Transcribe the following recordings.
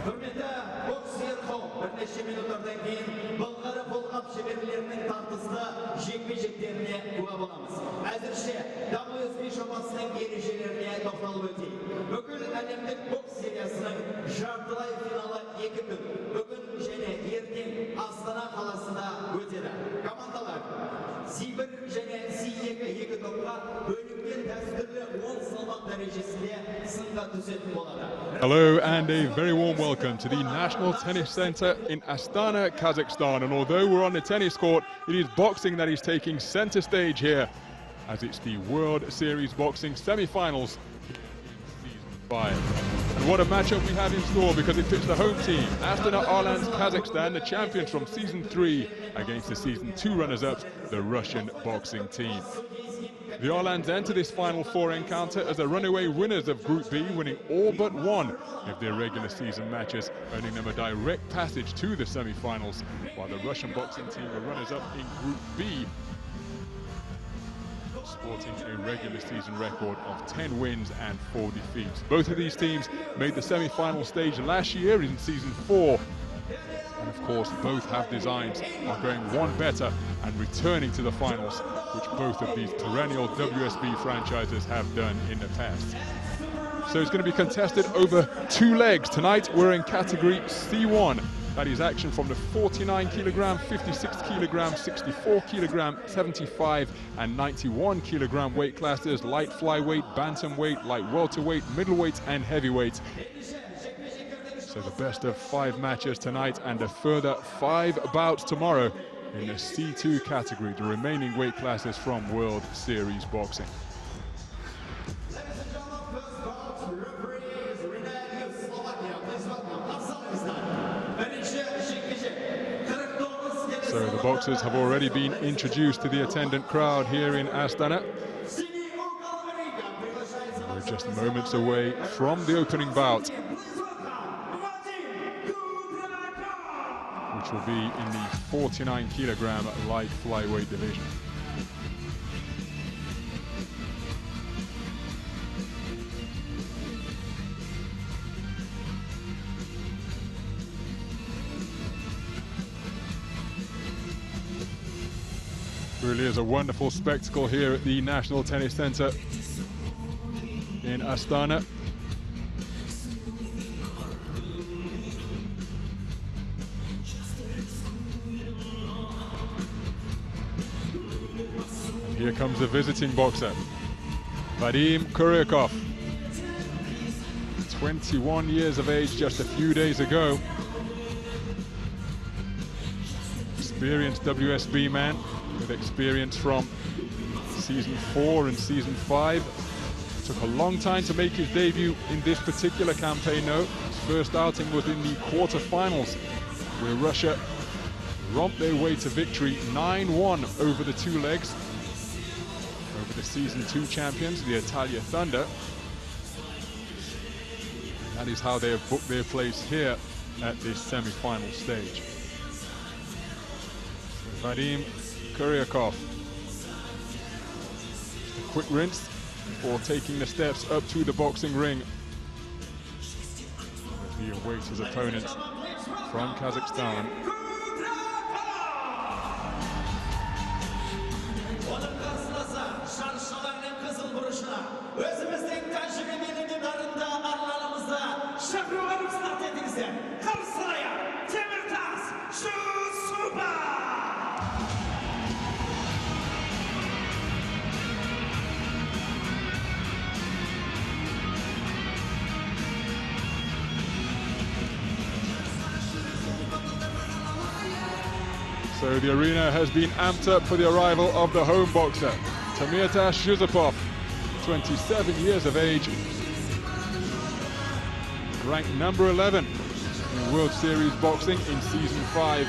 Hürmetli Bokс birleşme minutlardan keyin Bulgarı қолғап шеберлерінің тартысты жекпе-жектеріне куә боламыз. Әзірше WSB жобасының ережелеріне тоқталып өтейік. Бүкіл әлемдік бокс сериясының жартылай финалы 2 күн. Бүгін және ертең Астана қаласында өтеді. Командалар C1 және C2 екі топқа бөлінген дәстүрлі 10 салмақ дәрежесінде сынға түсетін болады. Hello and a very warm welcome to the National Tennis Center in Astana, Kazakhstan. And although we're on the tennis court, it is boxing that is taking center stage here, as it's the World Series Boxing semi-finals season 5. And what a matchup we have in store, because it pits the home team, Astana Arlans Kazakhstan, the champions from season 3, against the season 2 runners-ups, the Russian boxing team. The Arlans enter this Final Four encounter as the runaway winners of Group B, winning all but one of their regular season matches, earning them a direct passage to the semi-finals, while the Russian boxing team are runners-up in Group B, sporting a regular season record of 10 wins and 4 defeats. Both of these teams made the semi-final stage last year in season 4. And of course, both have designs on going one better and returning to the finals, which both of these perennial WSB franchises have done in the past. So it's going to be contested over 2 legs. Tonight we're in category C1. That is action from the 49 kilogram, 56 kilogram, 64 kilogram, 75 and 91 kilogram weight classes, light flyweight, bantamweight, light welterweight, middleweight and heavyweight. So the best of 5 matches tonight and a further 5 bouts tomorrow in the C2 category, the remaining weight classes from World Series Boxing. So the boxers have already been introduced to the attendant crowd here in Astana. We're just moments away from the opening bout, which will be in the 49 kilogram light flyweight division. Really is a wonderful spectacle here at the National Tennis Center in Astana. Here comes the visiting boxer, Vadim Kudriakov. 21 years of age just a few days ago. Experienced WSB man with experience from season 4 and season 5. Took a long time to make his debut in this particular campaign though. His first outing was in the quarterfinals, where Russia romped their way to victory 9-1 over the 2 legs. Over the season 2 champions, the Italia Thunder. That is how they have booked their place here at this semi-final stage. So Vadim Kudriakov. Just a quick rinse before taking the steps up to the boxing ring. As he awaits his opponent from Kazakhstan. So the arena has been amped up for the arrival of the home boxer, Temirtas Zhussupov, 27 years of age, ranked number 11 in World Series Boxing in season 5,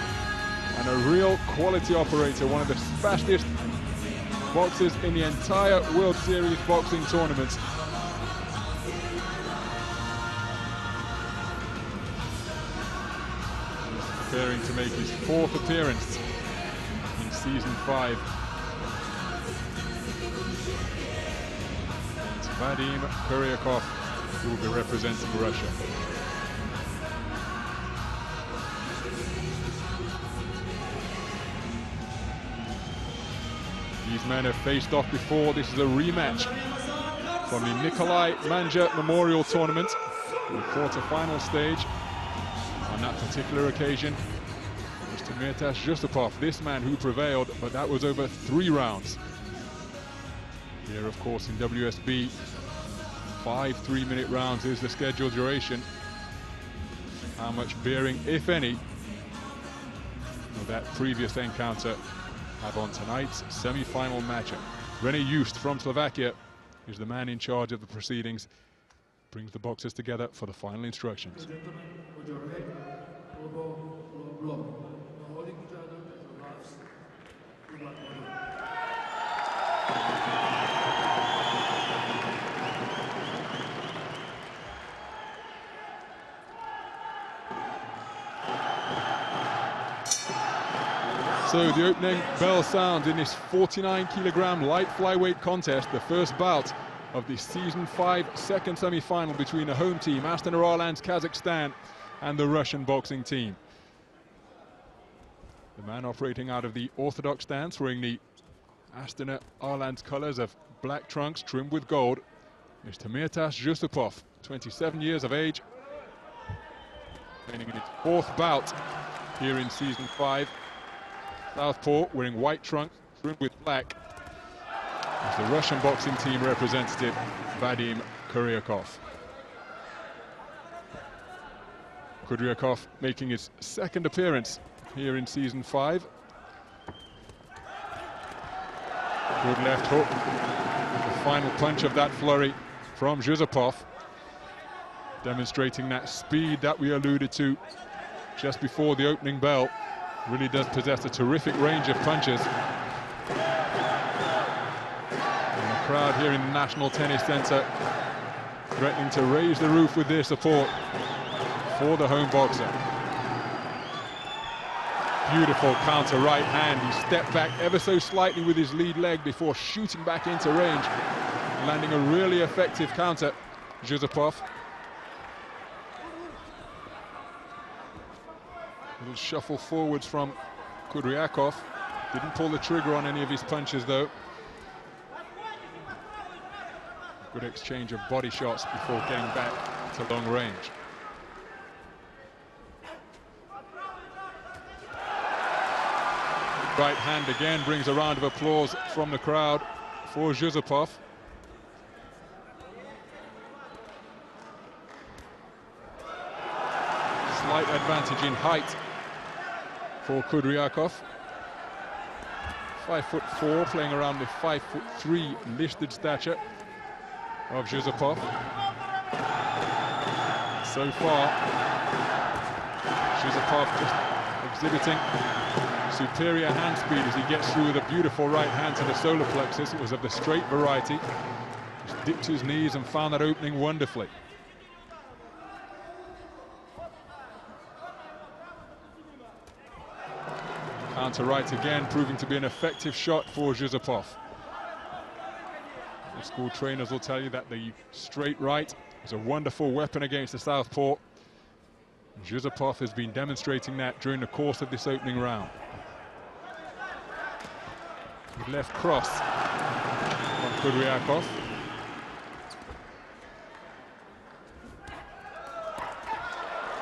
and a real quality operator, one of the fastest boxers in the entire World Series Boxing tournament. Preparing to make his 4th appearance in season 5. It's Vadim Kudriakov who will be representing Russia. These men have faced off before. This is a rematch from the Nikolai Manja Memorial Tournament, the quarter-final stage. On that particular occasion, it was Temirtas Zhussupov, this man who prevailed, but that was over 3 rounds. Here, of course, in WSB, 5 3-minute rounds is the scheduled duration. How much bearing, if any, will that previous encounter have on tonight's semi-final matchup? René Just from Slovakia is the man in charge of the proceedings, brings the boxers together for the final instructions. So the opening bell sounds in this 49-kilogram light flyweight contest, the first bout of the Season 5 second semi-final between the home team, Astana Arlands Kazakhstan, and the Russian boxing team. The man operating out of the orthodox stance, wearing the Astana Arlands colors of black trunks trimmed with gold, is Temirtas Zhussupov, 27 years of age, training in his 4th bout here in Season 5. Southpaw wearing white trunks trimmed with black is the Russian boxing team representative, Vadim Kudriakov. Kudriakov making his 2nd appearance here in Season 5. Good left hook. The final punch of that flurry from Zhussupov, demonstrating that speed that we alluded to just before the opening bell. Really does possess a terrific range of punches. And the crowd here in the National Tennis Center threatening to raise the roof with their support for the home boxer. Beautiful counter right hand. He stepped back ever so slightly with his lead leg before shooting back into range, landing a really effective counter. Zhussupov. Little shuffle forwards from Kudriakov. Didn't pull the trigger on any of his punches, though. Good exchange of body shots before getting back to long range. Right hand again brings a round of applause from the crowd for Zhussupov. Slight advantage in height for Kudriakov. 5'4", playing around the 5'3" listed stature of Zhussupov. So far, Zhussupov just exhibiting superior hand speed as he gets through with a beautiful right hand to the solar plexus. It was of the straight variety. Just dipped his knees and found that opening wonderfully. Counter right again, proving to be an effective shot for Zhussupov. Old school trainers will tell you that the straight right is a wonderful weapon against the southpaw. Zhussupov has been demonstrating that during the course of this opening round. Good left cross from Kudriakov.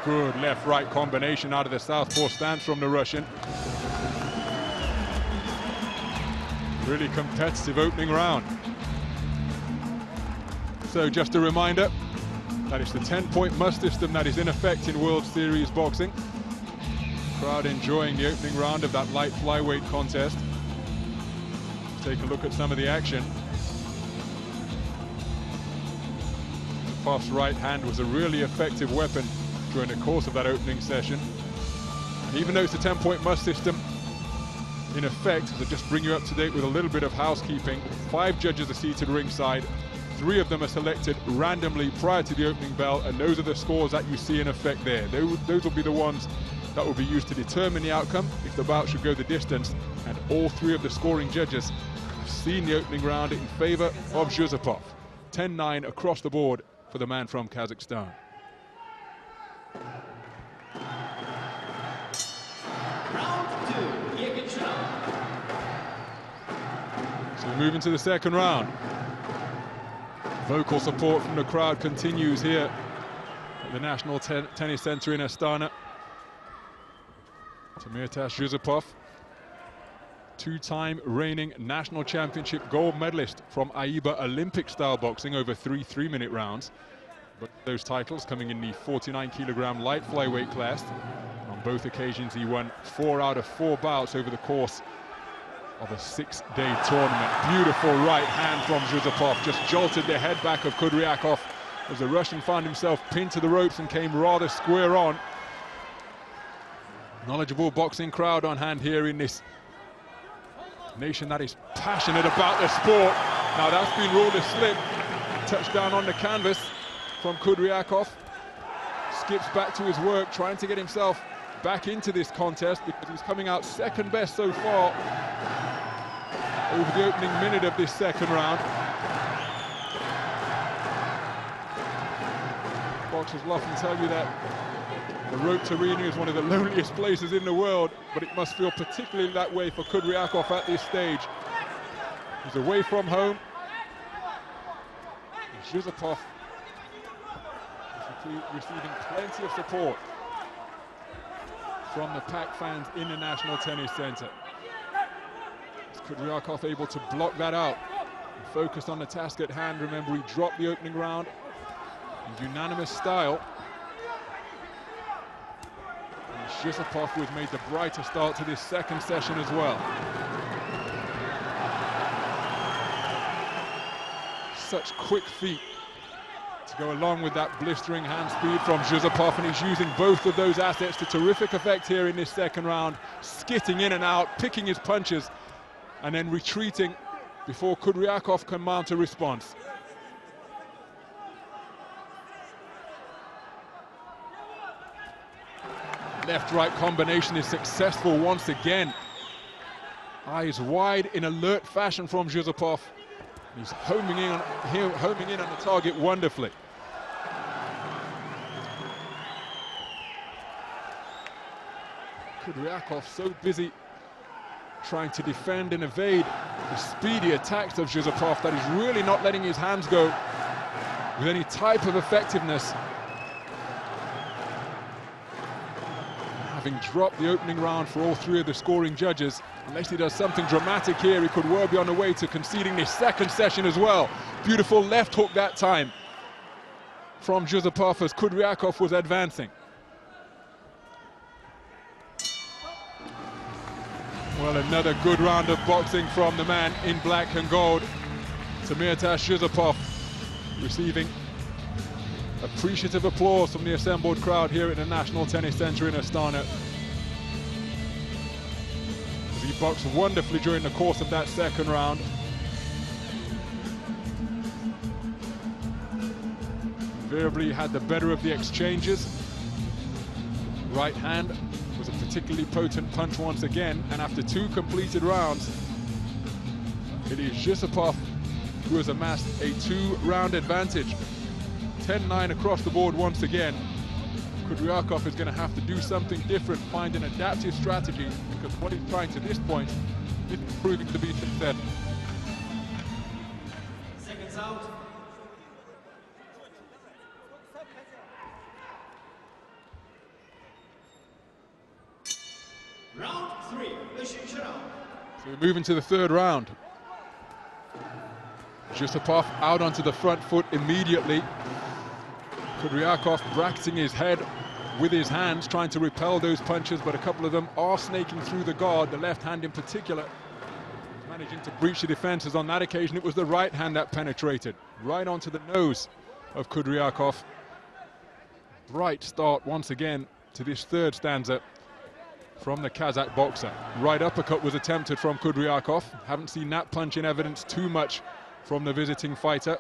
Good left-right combination out of the southpaw stance from the Russian. Really competitive opening round. So just a reminder that it's the 10-point must system that is in effect in World Series boxing. Crowd enjoying the opening round of that light flyweight contest. Take a look at some of the action. Zhusupov's right hand was a really effective weapon during the course of that opening session. And even though it's a 10-point must system, in effect, to just bring you up to date with a little bit of housekeeping, 5 judges are seated ringside. 3 of them are selected randomly prior to the opening bell, and those are the scores that you see in effect there. Those will be the ones that will be used to determine the outcome if the bout should go the distance, and all 3 of the scoring judges have seen the opening round in favor of Zhussupov. 10-9 across the board for the man from Kazakhstan. Round 2, We move into the second round. Vocal support from the crowd continues here at the National Tennis Center in Astana. Temirtas Zhussupov, two-time reigning national championship gold medalist from AIBA Olympic-style boxing over 3 3-minute rounds. But those titles coming in the 49-kilogram light flyweight class. On both occasions, he won 4 out of 4 bouts over the course of a 6-day tournament. Beautiful right hand from Zhussupov, just jolted the head back of Kudriakov as the Russian found himself pinned to the ropes and came rather square on. Knowledgeable boxing crowd on hand here in this nation that is passionate about the sport. Now that's been ruled a slip. Touchdown on the canvas from Kudriakov. Skips back to his work, trying to get himself back into this contest because he's coming out second best so far over the opening minute of this second round. Boxers will often tell you that the road to Rio is one of the loneliest places in the world, but it must feel particularly that way for Kudriakov at this stage. He's away from home. Zhussupov is receiving plenty of support from the packed fans in the National Tennis Center. Is Kudriakov able to block that out and focus on the task at hand? Remember, he dropped the opening round in unanimous style. Zhussupov was made the brighter start to this second session as well. Such quick feet to go along with that blistering hand speed from Zhussupov, and he's using both of those assets to terrific effect here in this second round, skitting in and out, picking his punches, and then retreating before Kudriakov can mount a response. Left-right combination is successful once again. Eyes wide in alert fashion from Zhussupov. He's homing in on the target wonderfully. Kudriakov so busy trying to defend and evade the speedy attacks of Zhussupov that he's really not letting his hands go with any type of effectiveness. Having dropped the opening round for all 3 of the scoring judges, unless he does something dramatic here, he could well be on the way to conceding this second session as well. Beautiful left hook that time from Zhussupov as Kudriakov was advancing. Well, another good round of boxing from the man in black and gold. Temirtas Zhussupov receiving appreciative applause from the assembled crowd here at the National Tennis Center in Astana. He boxed wonderfully during the course of that second round. Invariably had the better of the exchanges. Right hand was a particularly potent punch once again, and after 2 completed rounds, it is Zhussupov who has amassed a 2-round advantage. 10-9 across the board once again. Kudriakov is going to have to do something different, find an adaptive strategy, because what he's trying to this point isn't proving to be successful. Seconds out. Round 3, the round. So we move into the third round. Zhussupov out onto the front foot immediately. Kudriakov bracketing his head with his hands, trying to repel those punches, but a couple of them are snaking through the guard, the left hand in particular. Managing to breach the defenses. On that occasion, it was the right hand that penetrated right onto the nose of Kudriakov. Bright start once again to this third stanza from the Kazakh boxer. Right uppercut was attempted from Kudriakov. Haven't seen that punch in evidence too much from the visiting fighter.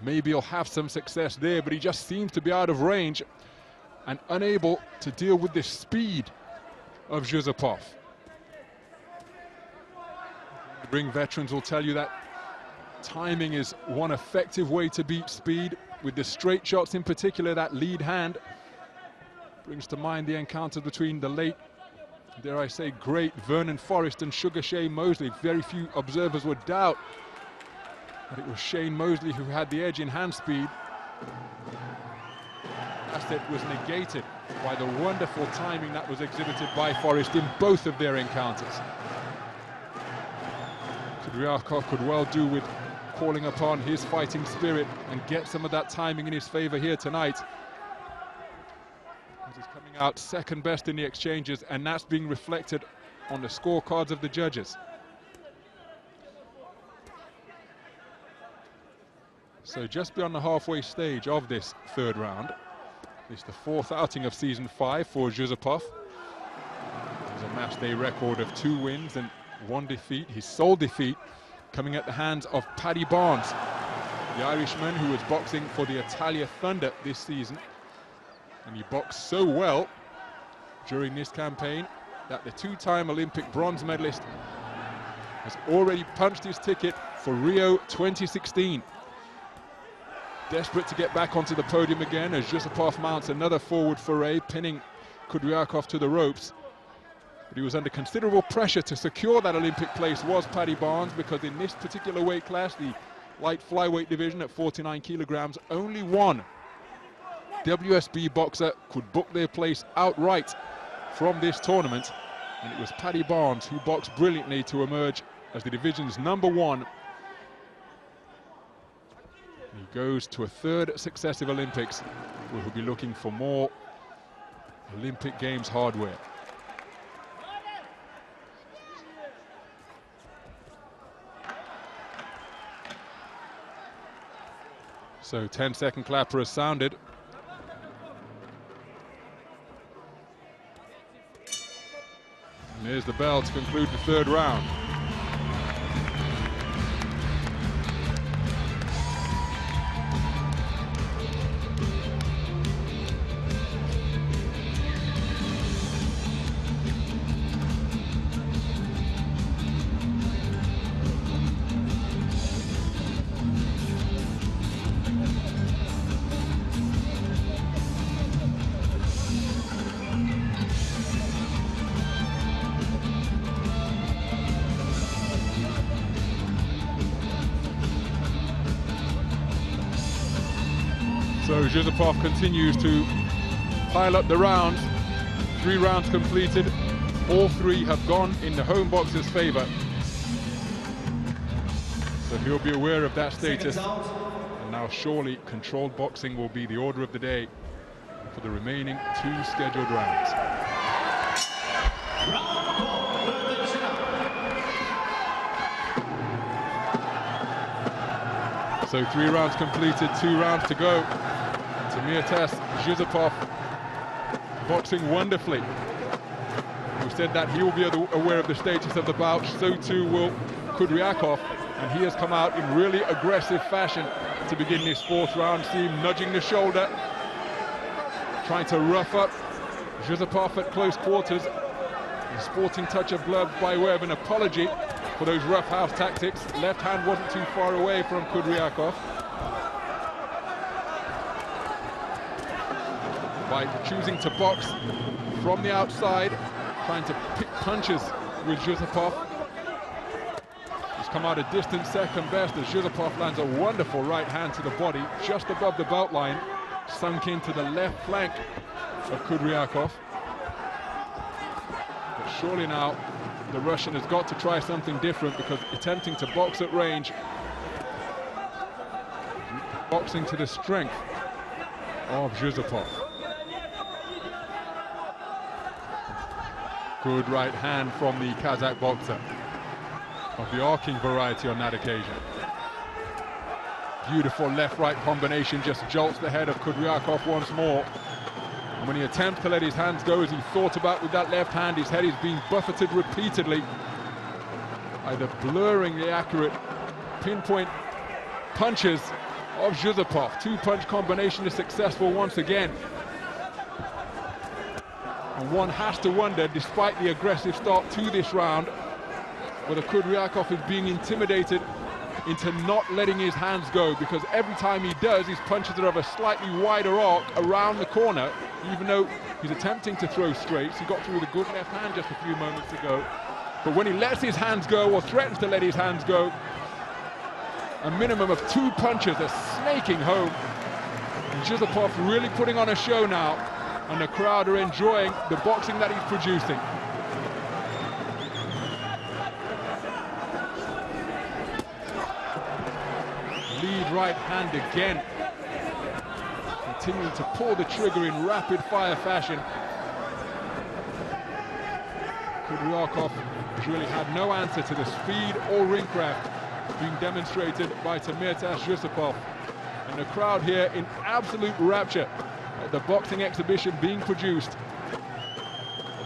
Maybe he'll have some success there, but he just seems to be out of range and unable to deal with the speed of Zhussupov. Ring veterans will tell you that timing is one effective way to beat speed, with the straight shots in particular. That lead hand brings to mind the encounter between the late dare I say, great Vernon Forrest and Sugar Shane Mosley. Very few observers would doubt that it was Shane Mosley who had the edge in hand speed. Asset was negated by the wonderful timing that was exhibited by Forrest in both of their encounters. Kudriakov could well do with calling upon his fighting spirit and get some of that timing in his favor here tonight. He's coming out second best in the exchanges, and that's being reflected on the scorecards of the judges. So just beyond the halfway stage of this third round. It's the fourth outing of season 5 for Zhussupov. He's amassed a record of 2 wins and 1 defeat. His sole defeat coming at the hands of Paddy Barnes, the Irishman who was boxing for the Italia Thunder this season. And he boxed so well during this campaign that the 2-time Olympic bronze medalist has already punched his ticket for Rio 2016. Desperate to get back onto the podium again as Zhussupov mounts another forward foray, pinning Kudriakov to the ropes. But he was under considerable pressure to secure that Olympic place was Paddy Barnes, because in this particular weight class, the light flyweight division at 49 kilograms, only one WSB boxer could book their place outright from this tournament, and it was Paddy Barnes who boxed brilliantly to emerge as the division's #1. He goes to a 3rd successive Olympics, where he'll be looking for more Olympic Games hardware. So 10-second clapper has sounded. And there's the bell to conclude the third round. So Zhussupov continues to pile up the rounds. 3 rounds completed. All 3 have gone in the home boxer's favor. So he'll be aware of that status. And now surely controlled boxing will be the order of the day for the remaining 2 scheduled rounds. So 3 rounds completed, 2 rounds to go. Temirtas, Zhussupov boxing wonderfully. We said that he will be aware of the status of the bout, so too will Kudriakov, and he has come out in really aggressive fashion to begin this 4th round. See him nudging the shoulder, trying to rough up Zhussupov at close quarters. A sporting touch of blood by way of an apology for those rough house tactics. Left hand wasn't too far away from Kudriakov. By choosing to box from the outside, trying to pick punches with Zhussupov. He's come out a distant second best as Zhussupov lands a wonderful right hand to the body just above the belt line, sunk into the left flank of Kudriakov. But surely now the Russian has got to try something different, because attempting to box at range, boxing to the strength of Zhussupov. Good right hand from the Kazakh boxer, of the arcing variety on that occasion. Beautiful left-right combination, just jolts the head of Kudriakov once more. And when he attempts to let his hands go, as he thought about with that left hand, his head is being buffeted repeatedly, either blurring the accurate pinpoint punches of Zhussupov. 2-punch combination is successful once again. And one has to wonder, despite the aggressive start to this round, whether Kudriakov is being intimidated into not letting his hands go, because every time he does, his punches are of a slightly wider arc around the corner, even though he's attempting to throw straights. He got through with a good left hand just a few moments ago. But when he lets his hands go, or threatens to let his hands go, a minimum of 2 punches are snaking home. And Zhussupov really putting on a show now, and the crowd are enjoying the boxing that he's producing. Lead right hand again. Continuing to pull the trigger in rapid-fire fashion. Kudriakov has really had no answer to the speed or ring craft being demonstrated by Temirtas Zhussupov. And the crowd here in absolute rapture at the boxing exhibition being produced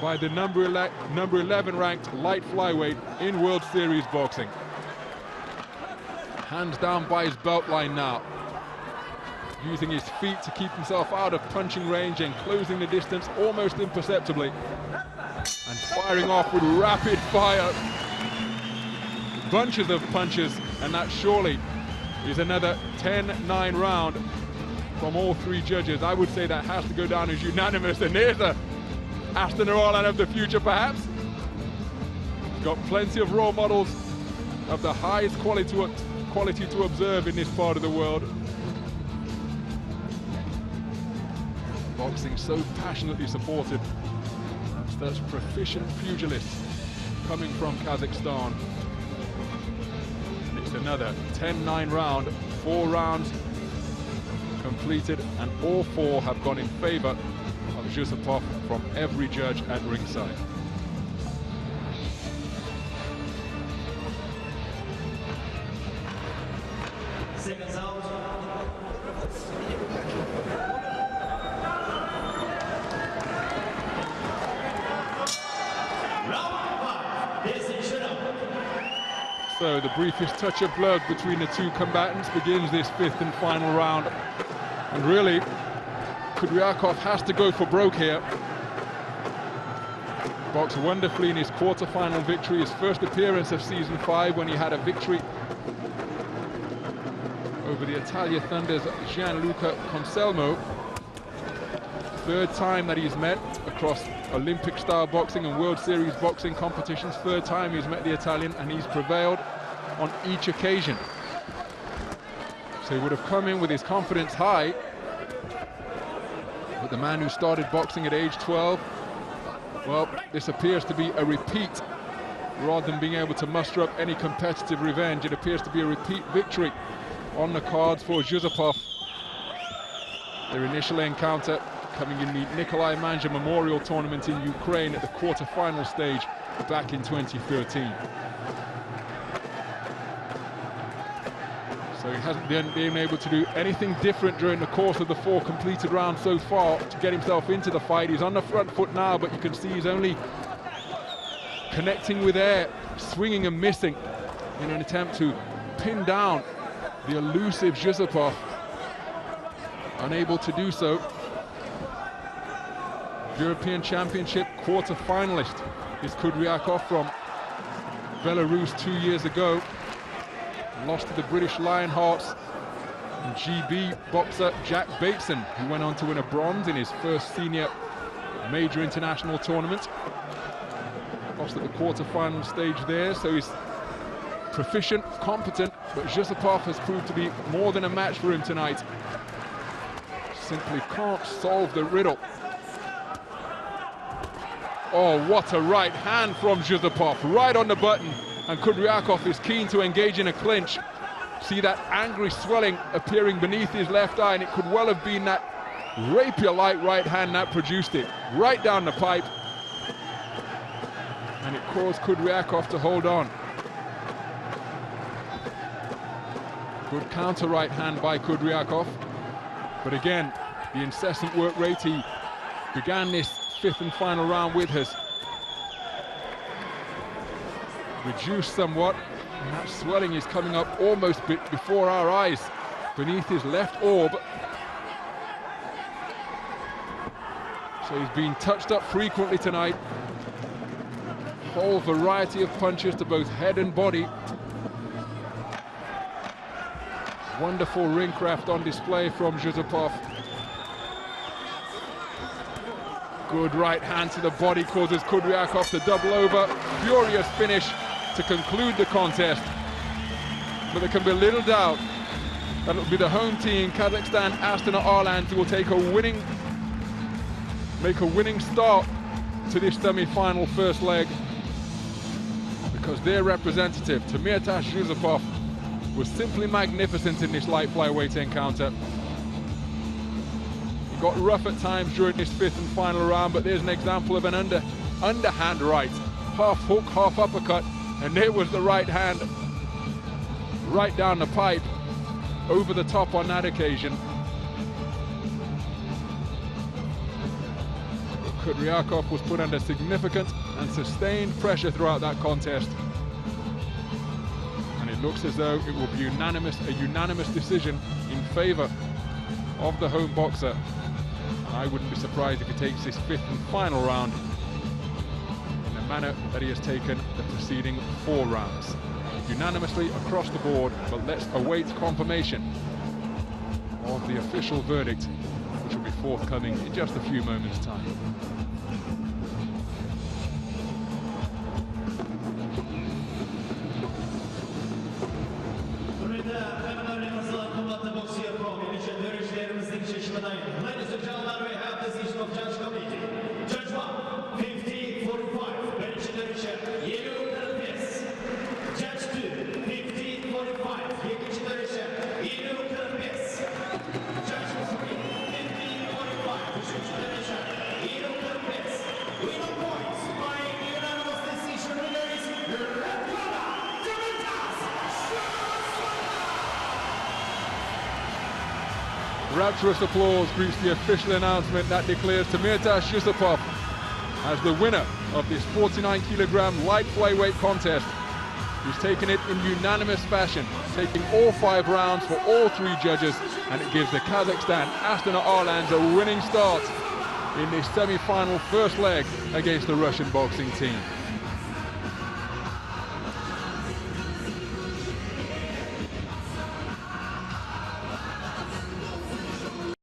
by the number 11 ranked light flyweight in World Series boxing. Hands down by his belt line now, using his feet to keep himself out of punching range and closing the distance almost imperceptibly, and firing off with rapid fire bunches of punches. And that surely is another 10-9 round from all 3 judges. I would say that has to go down as unanimous, and there's a Aston Orlan of the future perhaps. He's got plenty of role models of the highest quality to observe in this part of the world. Boxing so passionately supported. Such proficient pugilists coming from Kazakhstan. And it's another 10-9 round, 4 rounds completed, and all 4 have gone in favor of Zhussupov from every judge at ringside. Seconds out. So the briefest touch of blood between the 2 combatants begins this 5th and final round. And really, Kudriakov has to go for broke here. Boxed wonderfully in his quarter-final victory, his first appearance of season 5, when he had a victory over the Italia Thunder's Gianluca Conselmo. 3rd time that he's met across Olympic-style boxing and World Series boxing competitions. 3rd time he's met the Italian, and he's prevailed on each occasion. So he would have come in with his confidence high. But the man who started boxing at age 12, well, this appears to be a repeat. Rather than being able to muster up any competitive revenge, it appears to be a repeat victory on the cards for Zhussupov. Their initial encounter coming in the Nikolai Manja Memorial Tournament in Ukraine at the quarter-final stage back in 2013. So he hasn't been able to do anything different during the course of the 4 completed rounds so far to get himself into the fight. He's on the front foot now, but you can see he's only connecting with air, swinging and missing in an attempt to pin down the elusive Zhussupov. Unable to do so. European Championship quarter-finalist is Kudriakov from Belarus 2 years ago. Lost to the British Lionhearts and GB boxer Jack Bateson, who went on to win a bronze in his first senior major international tournament. Lost at the quarter-final stage there, so he's proficient, competent, but Zhussupov has proved to be more than a match for him tonight. Simply can't solve the riddle. Oh, what a right hand from Zhussupov, right on the button, and Kudriakov is keen to engage in a clinch. See that angry swelling appearing beneath his left eye, and it could well have been that rapier-like right hand that produced it, right down the pipe. And it caused Kudriakov to hold on. Good counter right hand by Kudriakov. But again, the incessant work rate he began this 5th and final round with has reduced somewhat, and that swelling is coming up almost before our eyes beneath his left orb. So he's been touched up frequently tonight. Whole variety of punches to both head and body. Wonderful ring craft on display from Zhussupov. Good right hand to the body causes Kudriakov to double over. Furious finish to conclude the contest. But there can be little doubt that it'll be the home team, Kazakhstan Astana Arland, who will make a winning start to this semi-final first leg, because their representative, Temirtas Zhussupov, was simply magnificent in this light flyweight encounter. He got rough at times during this fifth and final round, but there's an example of an underhand right, half hook, half uppercut, and there was the right hand right down the pipe, over the top on that occasion. Kudriakov was put under significant and sustained pressure throughout that contest, and it looks as though it will be a unanimous decision in favor of the home boxer. I wouldn't be surprised if he takes this fifth and final round in the manner that he has taken the preceding 4 rounds. Unanimously across the board, but let's await confirmation of the official verdict, which will be forthcoming in just a few moments' time. Ladies and gentlemen, we have the decision of judge committee. Judge 1, 50-45. Birinci dövüşe yeni Temирtas. Judge 2, 50-45. İkinci dövüşe yeni Temирtas. Judge 3, 50-45. Üçüncü dövüşe yeni Temирtas. Winner points by unanimous decision winners. Red corner, Temирtas. Rapturous applause greets the official announcement that declares Temirtas Zhussupov as the winner of this 49-kilogram light flyweight contest. He's taken it in unanimous fashion, taking all 5 rounds for all 3 judges, and it gives the Kazakhstan Astana Arland a winning start in this semi-final first leg against the Russian boxing team.